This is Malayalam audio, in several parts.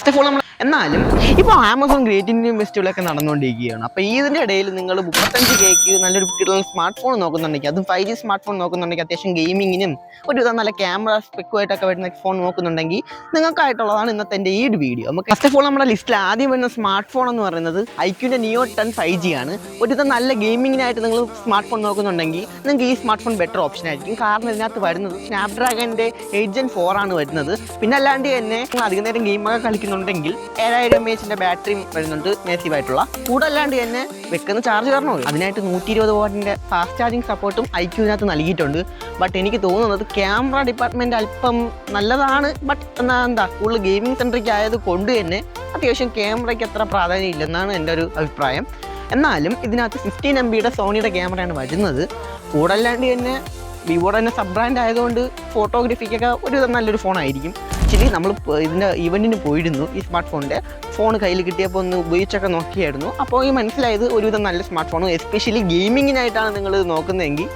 ഫസ്റ്റ് ഓഫ് ഓൾ നമ്മൾ എന്നാലും ഇപ്പോൾ ആമസോൺ ഗ്രേറ്റ് ഇന്ത്യൻ ഫെസ്റ്റിവലൊക്കെ നടന്നുകൊണ്ടിരിക്കുകയാണ്. അപ്പോൾ ഇതിൻ്റെ ഇടയിൽ നിങ്ങൾ 35K നല്ലൊരു സ്മാർട്ട് ഫോൺ നോക്കുന്നുണ്ടെങ്കിൽ, അതും 5G സ്മാർട്ട് ഫോൺ നോക്കുന്നുണ്ടെങ്കിൽ, അത്യാവശ്യം ഗെയിമിങ്ങിനും ഒരു നല്ല ക്യാമറ സ്പെക്കുമായിട്ടൊക്കെ വരുന്ന ഫോൺ നോക്കുന്നുണ്ടെങ്കിൽ നിങ്ങൾക്കായിട്ടുള്ളതാണ് ഇന്നത്തെ എൻ്റെ ഈ ഒരു വീഡിയോ. നമുക്ക് ഫസ്റ്റ് ഓഫ് ഓൾ നമ്മുടെ ലിസ്റ്റിൽ ആദ്യം വരുന്ന സ്മാർട്ട് ഫോൺ എന്ന് പറയുന്നത് iQന്റെ Neo 10 5G ആണ്. നല്ല ഗെയിമിങ്ങിനായിട്ട് നിങ്ങൾ സ്മാർട്ട് ഫോൺ നോക്കുന്നുണ്ടെങ്കിൽ നിങ്ങൾക്ക് ഈ സ്മാർട്ട് ഫോൺ ബെറ്റർ ഓപ്ഷൻ ആയിരിക്കും. കാരണം ഇതിനകത്ത് വരുന്നത് സ്നാപ്ഡ്രാഗൻ്റെ 8 Gen 4 ആണ് വരുന്നത്. പിന്നെ അല്ലാണ്ട് തന്നെ അധികം നേരം ഗെയിമൊക്കെ കളിക്കുന്നുണ്ടെങ്കിൽ 7000 mAh ബാറ്ററിയും വരുന്നുണ്ട് മാസീവായിട്ടുള്ള. കൂടല്ലാണ്ട് തന്നെ വെക്കുന്ന ചാർജ് കാരണമോ അതിനായിട്ട് 120 വാട്ടിൻ്റെ ഫാസ്റ്റ് ചാർജിങ് സപ്പോർട്ടും iQനകത്ത് നൽകിയിട്ടുണ്ട്. ബട്ട് എനിക്ക് തോന്നുന്നത് ക്യാമറ ഡിപ്പാർട്ട്മെൻറ്റ് അല്പം നല്ലതാണ്. ബട്ട് കൂടുതൽ ഗെയിമിംഗ് സെൻട്രിക് ആയത് കൊണ്ട് തന്നെ അത്യാവശ്യം ക്യാമറയ്ക്ക് അത്ര പ്രാധാന്യം ഇല്ലെന്നാണ് എൻ്റെ ഒരു അഭിപ്രായം. എന്നാലും ഇതിനകത്ത് 15 MB സോണിയുടെ ക്യാമറയാണ് വരുന്നത്. കൂടല്ലാണ്ട് തന്നെ വിവോയുടെ തന്നെ സബ് ബ്രാൻഡ് ആയതുകൊണ്ട് ഫോട്ടോഗ്രാഫിക്കൊക്കെ നല്ലൊരു ഫോണായിരിക്കും. ആക്ച്വലി നമ്മൾ ഇതിൻ്റെ ഈവൻറ്റിന് പോയിരുന്നു. ഈ സ്മാർട്ട് ഫോണിൻ്റെ ഫോൺ കയ്യിൽ കിട്ടിയപ്പോൾ ഒന്ന് ഉപയോഗിച്ചൊക്കെ നോക്കിയായിരുന്നു. അപ്പോൾ ഈ മനസ്സിലായത് നല്ല സ്മാർട്ട് ഫോൺ, എസ്പെഷ്യലി ഗെയിമിങ്ങിനായിട്ടാണ് നിങ്ങൾ നോക്കുന്നതെങ്കിൽ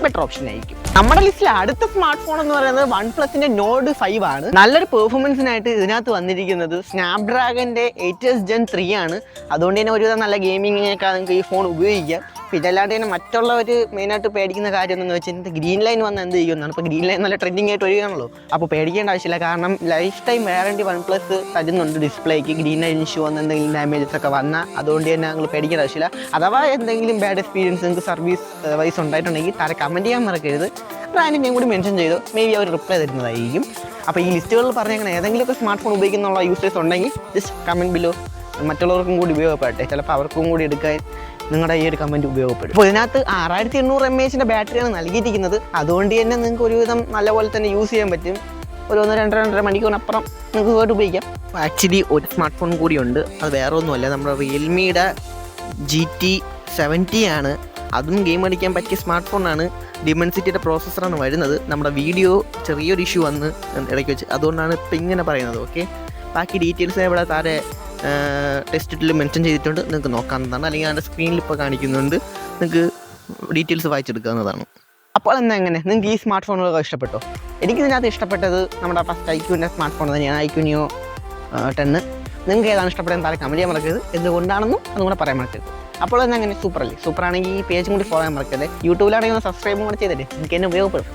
ബെറ്റർ ഓപ്ഷൻ ആയിരിക്കും. നമ്മുടെ ലിസ്റ്റിൽ അടുത്ത സ്മാർട്ട് ഫോൺ എന്ന് പറയുന്നത് OnePlusന്റെ Nord 5 ആണ്. നല്ലൊരു പെർഫോമൻസിനായിട്ട് ഇതിനകത്ത് വന്നിരിക്കുന്നത് സ്നാപ്ഡ്രാഗൻ്റെ 8 Gen 3 ആണ്. അതുകൊണ്ട് തന്നെ നല്ല ഗെയിമിങ്ങിനൊക്കെ നിങ്ങൾക്ക് ഈ ഫോൺ ഉപയോഗിക്കാം. പിന്നെ അല്ലാണ്ട് തന്നെ മറ്റുള്ളവർ മെയിനായിട്ട് പേടിക്കുന്ന കാര്യം എന്ന് വെച്ചാൽ ഗ്രീൻ ലൈൻ വന്ന് എന്ത് ചെയ്യുന്നതാണ്. ഇപ്പോൾ ഗ്രീൻ ലൈൻ നല്ല ട്രെൻഡിങ് ആയിട്ട് വരികയാണല്ലോ. അപ്പോൾ പേടിക്കേണ്ട ആവശ്യമില്ല. കാരണം ലൈഫ് ടൈം വാറണ്ടി OnePlus തരുന്നുണ്ട്. ഡിസ്പ്ലേക്ക് ഗ്രീൻ ലൈൻ ഇഷ്യൂ വന്ന് എന്തെങ്കിലും ഡാമേജസ് ഒക്കെ വന്നാൽ അതുകൊണ്ട് തന്നെ നിങ്ങൾ പേടിക്കേണ്ട ആവശ്യമില്ല. അഥവാ എന്തെങ്കിലും ബാഡ് എക്സ്പീരിയൻസ് നിങ്ങൾക്ക് സർവീസ് വൈസ് ഉണ്ടായിട്ടുണ്ടെങ്കിൽ താഴെ കമൻറ്റ് ചെയ്യാൻ മറക്കരുത്. ബ്രാൻഡിനെയും കൂടി മെൻഷൻ ചെയ്തോ, മേ ബി അവർ റിപ്ലൈ തരുന്നതായിരിക്കും. അപ്പോൾ ഈ ലിസ്റ്റുകളിൽ പറഞ്ഞേക്കണം ഏതെങ്കിലുമൊക്കെ സ്മാർട്ട് ഫോൺ ഉപയോഗിക്കുന്നുള്ള യൂസേഴ്സ് ഉണ്ടെങ്കിൽ ജസ്റ്റ് കമൻറ്റ് ബിലോ, മറ്റുള്ളവർക്കും കൂടി ഉപയോഗപ്പെടട്ടെ. ചിലപ്പോൾ അവർക്കും കൂടി എടുക്കാൻ നിങ്ങളുടെ ഈ ഒരു കമൻറ്റ് ഉപയോഗപ്പെടും. അപ്പോൾ ഇതിനകത്ത് 6800 mAh ബാറ്ററിയാണ് നൽകിയിരിക്കുന്നത്. അതുകൊണ്ട് തന്നെ നിങ്ങൾക്ക് ഒരുവിധം നല്ലപോലെ തന്നെ യൂസ് ചെയ്യാൻ പറ്റും. ഒരു 1-2.5 മണിക്കൂറിനപ്പുറം നിങ്ങൾക്ക് പോയിട്ട് ഉപയോഗിക്കാം. ആക്ച്വലി ഒരു സ്മാർട്ട് ഫോൺ കൂടിയുണ്ട്. അത് വേറെ ഒന്നുമല്ല, നമ്മുടെ റിയൽമിയുടെ GT70 ആണ്. അതും ഗെയിം കളിക്കാൻ പറ്റിയ സ്മാർട്ട് ഫോണാണ്. ഡിമെൻസിറ്റിയുടെ പ്രോസസ്സറാണ് വരുന്നത്. നമ്മുടെ വീഡിയോ ചെറിയൊരു ഇഷ്യൂ വന്ന് ഇടയ്ക്ക് വെച്ച്, അതുകൊണ്ടാണ് ഇപ്പം ഇങ്ങനെ പറയുന്നത്. ഓക്കെ, ബാക്കി ഡീറ്റെയിൽസ് ഇവിടെ താഴെ ടെസ്റ്റിൽ മെൻഷൻ ചെയ്തിട്ടുണ്ട്, നിങ്ങൾക്ക് നോക്കാവുന്നതാണ്. അല്ലെങ്കിൽ അതിൻ്റെ സ്ക്രീനിൽ ഇപ്പോൾ കാണിക്കുന്നുണ്ട്, നിങ്ങൾക്ക് ഡീറ്റെയിൽസ് വായിച്ചെടുക്കാവുന്നതാണ്. അപ്പോൾ എങ്ങനെ നിങ്ങൾക്ക് ഈ സ്മാർട്ട് ഫോണുകളൊക്കെ ഇഷ്ടപ്പെട്ടോ? എനിക്കിതിനകത്ത് ഇഷ്ടപ്പെട്ടത് നമ്മുടെ ഫസ്റ്റ് iQൻ്റെ സ്മാർട്ട് ഫോൺ തന്നെയാണ്, iQ Neo 10. നിങ്ങൾക്ക് ഏതാണ് ഇഷ്ടപ്പെട്ടതെന്ന് താഴെ കമൻറ്റ് ചെയ്യാൻ മറക്കരുത്. എന്തുകൊണ്ടാണെന്നും അതും കൂടെ പറയാൻ മറക്കരുത്. അപ്പോൾ സൂപ്പറല്ലേ? സൂപ്പറാണെങ്കിൽ ഈ പേജും കൂടി ഫോളോ ചെയ്യാൻ മറക്കരുത്. യൂട്യൂബിലാണെങ്കിൽ ഒന്ന് സബ്സ്ക്രൈബും കൂടെ ചെയ്തിട്ട് എനിക്ക് എന്നെ ഉപയോഗപ്പെടും.